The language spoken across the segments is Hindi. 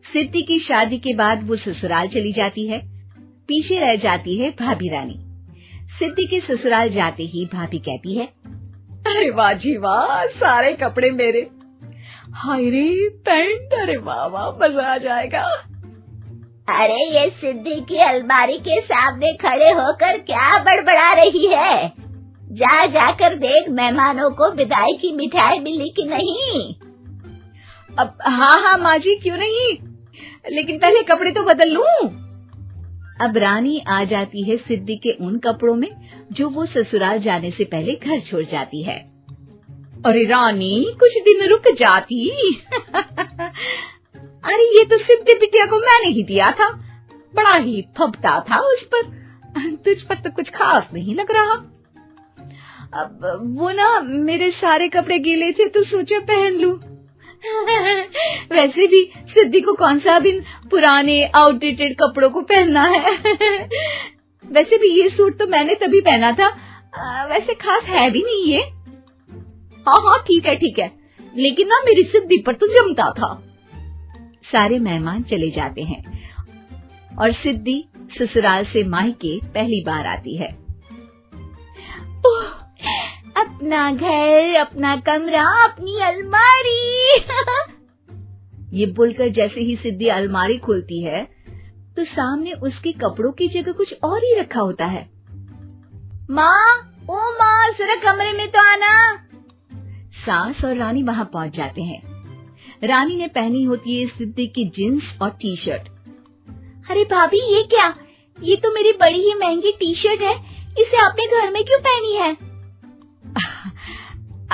सिद्धि की शादी के बाद वो ससुराल चली जाती है। पीछे रह जाती है भाभी रानी। सिद्धि के ससुराल जाते ही भाभी कहती है, अरे वाह जी वाह, सारे कपड़े मेरे। हाय रे पैंट, अरे वाह वाह, मजा आ जाएगा। अरे ये सिद्धि की अलमारी के सामने खड़े होकर क्या बड़बड़ा रही है? जाकर देख मेहमानों को विदाई की मिठाई मिली कि नहीं। अब हाँ माँ जी, क्यों नहीं, लेकिन पहले कपड़े तो बदल लूं। अब रानी आ जाती है सिद्धि के उन कपड़ों में जो वो ससुराल जाने से पहले घर छोड़ जाती है। अरे रानी, कुछ दिन रुक जाती। अरे ये तो सिद्धि बिटिया को मैंने ही दिया था, बड़ा ही फबता था उस पर, तुझ पर तो कुछ खास नहीं लग रहा। अब वो ना मेरे सारे कपड़े गीले थे तो सोचा पहन लूं। वैसे भी सिद्धि को कौन सा दिन पुराने आउटडेटेड कपड़ों को पहनना है। वैसे भी ये सूट तो मैंने तभी पहना था, वैसे खास है भी नहीं ये। हाँ ठीक है, लेकिन ना मेरी सिद्धि पर तो जमता था। सारे मेहमान चले जाते हैं और सिद्धि ससुराल से मायके पहली बार आती है। अपना घर, अपना कमरा, अपनी अलमारी। ये बोलकर जैसे ही सिद्धि अलमारी खोलती है तो सामने उसके कपड़ों की जगह कुछ और ही रखा होता है। माँ, ओ माँ, जरा कमरे में तो आना। सास और रानी वहां पहुंच जाते हैं। रानी ने पहनी होती है सिद्धि की जींस और टी शर्ट। अरे भाभी, ये क्या? ये तो मेरी बड़ी ही महंगी टी शर्ट है, इसे आपने घर में क्यों पहनी है?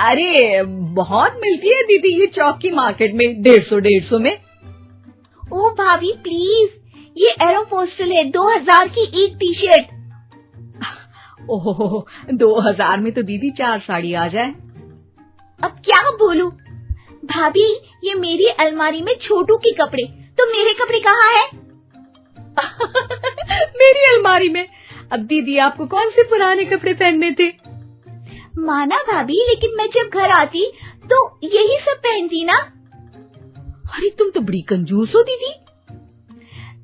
अरे बहुत मिलती है दीदी ये चौक की मार्केट में, 150 में। ओ भाभी प्लीज, ये एरोपोस्टल है, 2000 की एक टी शर्ट। ओह, 2000 में तो दीदी 4 साड़ी आ जाए। अब क्या बोलूं? भाभी, ये मेरी अलमारी में छोटू के कपड़े, तो मेरे कपड़े कहाँ हैं? मेरी अलमारी में? अब दीदी आपको कौन से पुराने कपड़े पहनने थे? माना भाभी, लेकिन मैं जब घर आती तो यही सब पहनती ना। अरे तुम तो बड़ी कंजूस हो दीदी।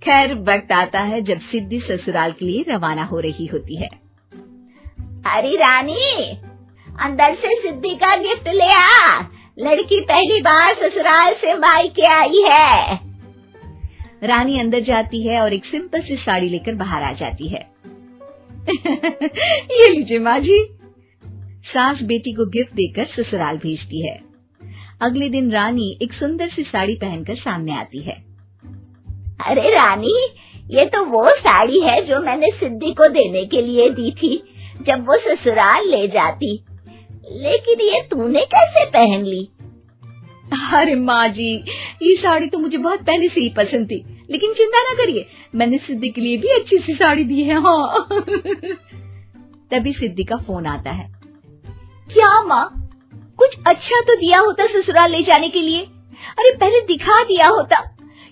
खैर, वक्त आता है जब सिद्धि ससुराल के लिए रवाना हो रही होती है। अरे रानी, अंदर से सिद्धि का गिफ्ट ले आ, लड़की पहली बार ससुराल से मायके आई है। रानी अंदर जाती है और एक सिंपल सी साड़ी लेकर बाहर आ जाती है। ये लीजिए माँ जी। सास बेटी को गिफ्ट देकर ससुराल भेजती है। अगले दिन रानी एक सुंदर सी साड़ी पहनकर सामने आती है। अरे रानी, ये तो वो साड़ी है जो मैंने सिद्धि को देने के लिए दी थी जब वो ससुराल ले जाती, लेकिन ये तूने कैसे पहन ली? अरे माँ जी, ये साड़ी तो मुझे बहुत पहले से ही पसंद थी, लेकिन चिंता ना करिए, मैंने सिद्धि के लिए भी अच्छी सी साड़ी दी है। हाँ। तभी सिद्धि का फोन आता है। क्या माँ, कुछ अच्छा तो दिया होता ससुराल ले जाने के लिए। अरे पहले दिखा दिया होता।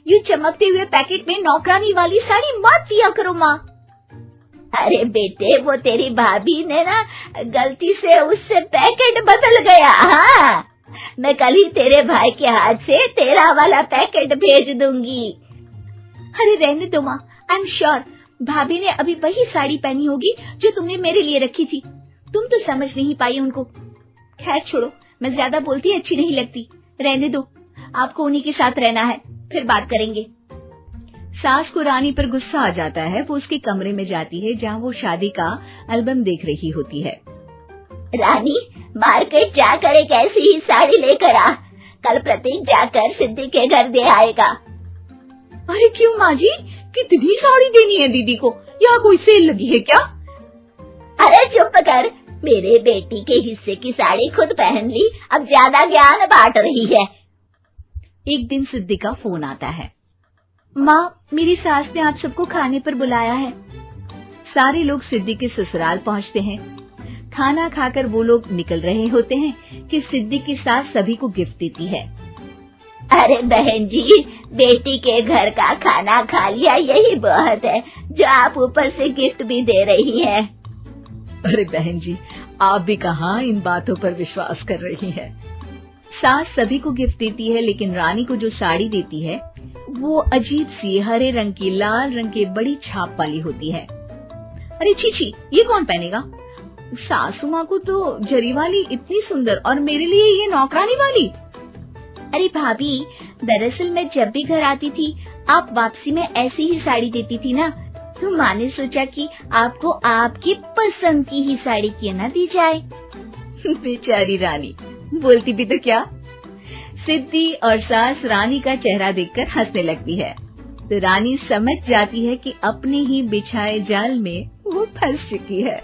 यूं चमकते हुए पैकेट में नौकरानी वाली साड़ी मत दिया करो माँ। अरे बेटे, वो तेरी भाभी ने ना गलती से उससे पैकेट बदल गया। हाँ, मैं कल ही तेरे भाई के हाथ से तेरा वाला पैकेट भेज दूंगी। अरे रहने दो माँ, आई एम श्योर भाभी ने अभी वही साड़ी पहनी होगी जो तुमने मेरे लिए रखी थी। तुम तो समझ नहीं पाई उनको। खैर छोड़ो, मैं ज्यादा बोलती अच्छी नहीं लगती, रहने दो, आपको उन्हीं के साथ रहना है, फिर बात करेंगे। सास को रानी पर गुस्सा आ जाता है। वो उसके कमरे में जाती है जहाँ वो शादी का एल्बम देख रही होती है। रानी, मार्केट जाकर एक ऐसी ही साड़ी लेकर आ, कल प्रतीक जाकर सिद्धि के घर दे आएगा। अरे क्यों माँ जी, कितनी साड़ी देनी है दीदी को? यहाँ कोई सेल लगी है क्या? अरे चुप कर, मेरे बेटी के हिस्से की साड़ी खुद पहन ली, अब ज्यादा ज्ञान बांट रही है। एक दिन सिद्धि का फोन आता है। माँ, मेरी सास ने आप सबको खाने पर बुलाया है। सारे लोग सिद्धि के ससुराल पहुँचते हैं। खाना खाकर वो लोग निकल रहे होते हैं कि सिद्धि की सास सभी को गिफ्ट देती है। अरे बहन जी, बेटी के घर का खाना खा लिया, यही बहुत है जो आप ऊपर से गिफ्ट भी दे रही हैं। अरे बहन जी, आप भी कहाँ इन बातों पर विश्वास कर रही है। सास सभी को गिफ्ट देती है, लेकिन रानी को जो साड़ी देती है वो अजीब सी हरे रंग की लाल रंग के बड़ी छाप वाली होती है। अरे छी, ये कौन पहनेगा? सासू माँ को तो जरी वाली इतनी सुंदर और मेरे लिए ये नौकरानी वाली। अरे भाभी, दरअसल मैं जब भी घर आती थी आप वापसी में ऐसी ही साड़ी देती थी ना, तो माँ ने सोचा कि आपको आपकी पसंद की ही साड़ी क्यों न दी जाए। बेचारी रानी, बोलती भी तो क्या। सिद्धि और सास रानी का चेहरा देखकर हंसने लगती है, तो रानी समझ जाती है कि अपने ही बिछाए जाल में वो फंस चुकी है।